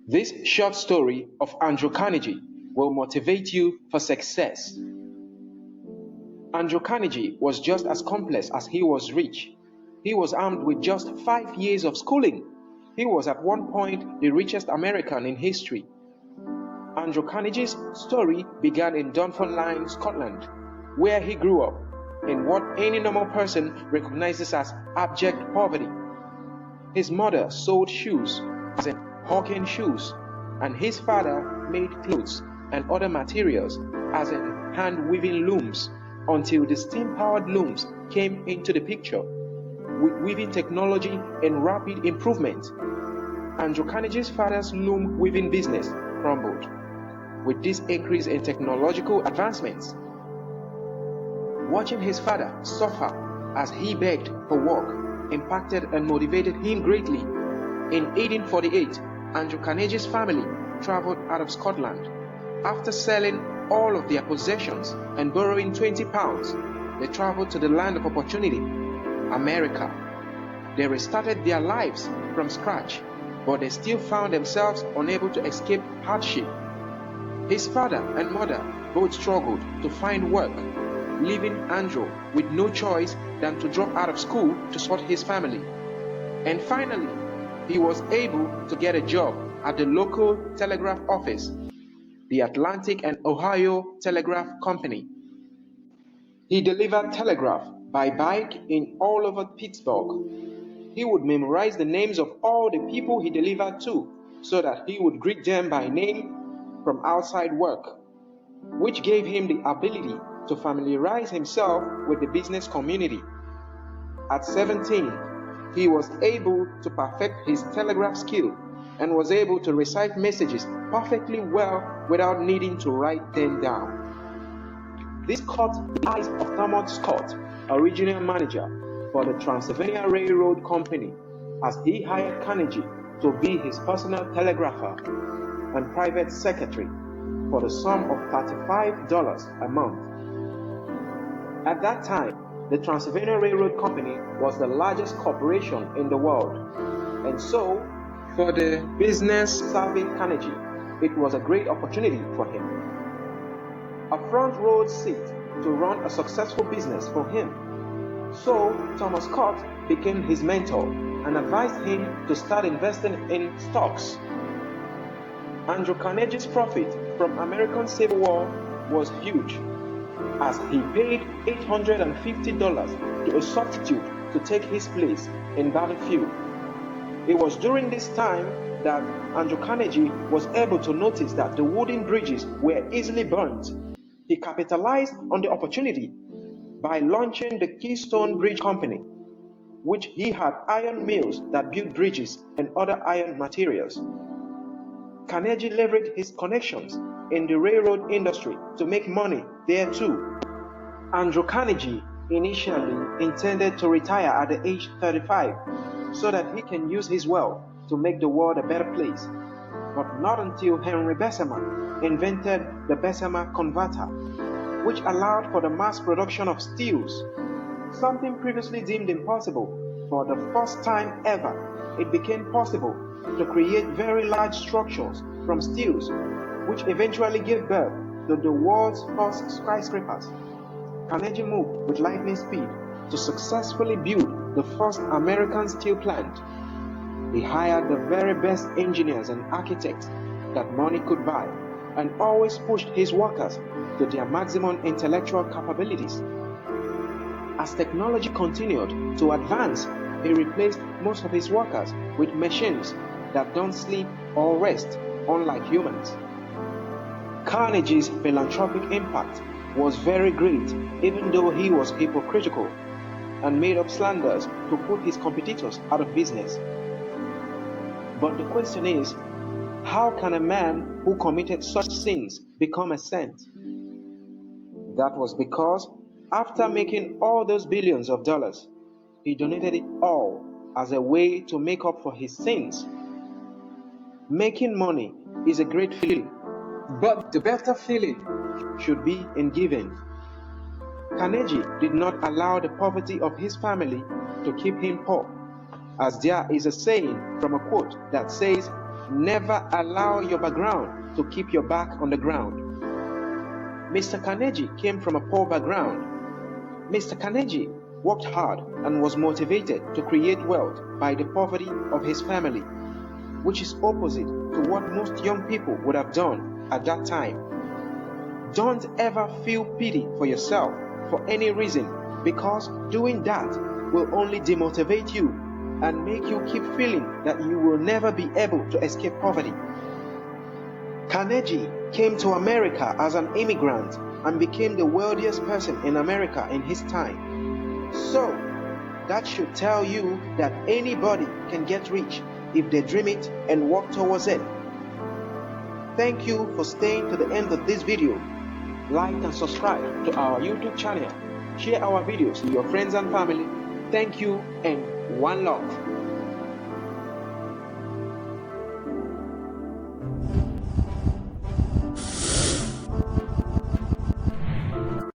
This short story of Andrew Carnegie will motivate you for success. Andrew Carnegie was just as complex as he was rich. He was armed with just 5 years of schooling. He was at one point the richest American in history. Andrew Carnegie's story began in Dunfermline, Scotland, where he grew up in what any normal person recognizes as abject poverty. His mother sold shoes, as in hawking shoes, and his father made clothes and other materials, as in hand-weaving looms, until the steam-powered looms came into the picture, with weaving technology in rapid improvement. Andrew Carnegie's father's loom weaving business crumbled. With this increase in technological advancements, watching his father suffer as he begged for work impacted and motivated him greatly. In 1848, Andrew Carnegie's family traveled out of Scotland. After selling all of their possessions and borrowing £20, they traveled to the land of opportunity, America. They restarted their lives from scratch, but they still found themselves unable to escape hardship. His father and mother both struggled to find work, leaving Andrew with no choice than to drop out of school to support his family. And finally, he was able to get a job at the local telegraph office, the Atlantic and Ohio Telegraph Company. He delivered telegraph by bike in all over Pittsburgh. He would memorize the names of all the people he delivered to so that he would greet them by name from outside work, which gave him the ability to familiarize himself with the business community. At 17, he was able to perfect his telegraph skill and was able to recite messages perfectly well without needing to write them down. This caught the eyes of Thomas Scott, a regional manager for the Transylvania Railroad Company, as he hired Carnegie to be his personal telegrapher and private secretary for the sum of $35 a month. At that time, the Transylvania Railroad Company was the largest corporation in the world, and so, for the business-savvy Carnegie, it was a great opportunity for him. A front-row seat to run a successful business for him. So, Thomas Scott became his mentor and advised him to start investing in stocks. Andrew Carnegie's profit from American Civil War was huge, as he paid $850 to a substitute to take his place in battlefield. It was during this time that Andrew Carnegie was able to notice that the wooden bridges were easily burnt. He capitalized on the opportunity by launching the Keystone Bridge Company, which he had iron mills that built bridges and other iron materials. Carnegie leveraged his connections in the railroad industry to make money there too. Andrew Carnegie initially intended to retire at the age 35 so that he can use his wealth to make the world a better place. But not until Henry Bessemer invented the Bessemer converter, which allowed for the mass production of steels, something previously deemed impossible. For the first time ever, it became possible to create very large structures from steels, which eventually gave birth to the world's first skyscrapers. Carnegie moved with lightning speed to successfully build the first American steel plant. He hired the very best engineers and architects that money could buy, and always pushed his workers to their maximum intellectual capabilities. As technology continued to advance, he replaced most of his workers with machines that don't sleep or rest, unlike humans. Carnegie's philanthropic impact was very great, even though he was hypocritical and made up slanders to put his competitors out of business. But the question is, how can a man who committed such sins become a saint? That was because after making all those billions of dollars, he donated it all as a way to make up for his sins. Making money is a great feeling, but the better feeling should be in giving. Carnegie did not allow the poverty of his family to keep him poor, as there is a saying from a quote that says, Never allow your background to keep your back on the ground. Mr. Carnegie came from a poor background. Mr. Carnegie worked hard and was motivated to create wealth by the poverty of his family, which is opposite to what most young people would have done at that time. Don't ever feel pity for yourself for any reason, because doing that will only demotivate you and make you keep feeling that you will never be able to escape poverty. Carnegie came to America as an immigrant and became the wealthiest person in America in his time. So, that should tell you that anybody can get rich if they dream it and work towards it. Thank you for staying to the end of this video. Like and subscribe to our YouTube channel. Share our videos to your friends and family. Thank you and one love.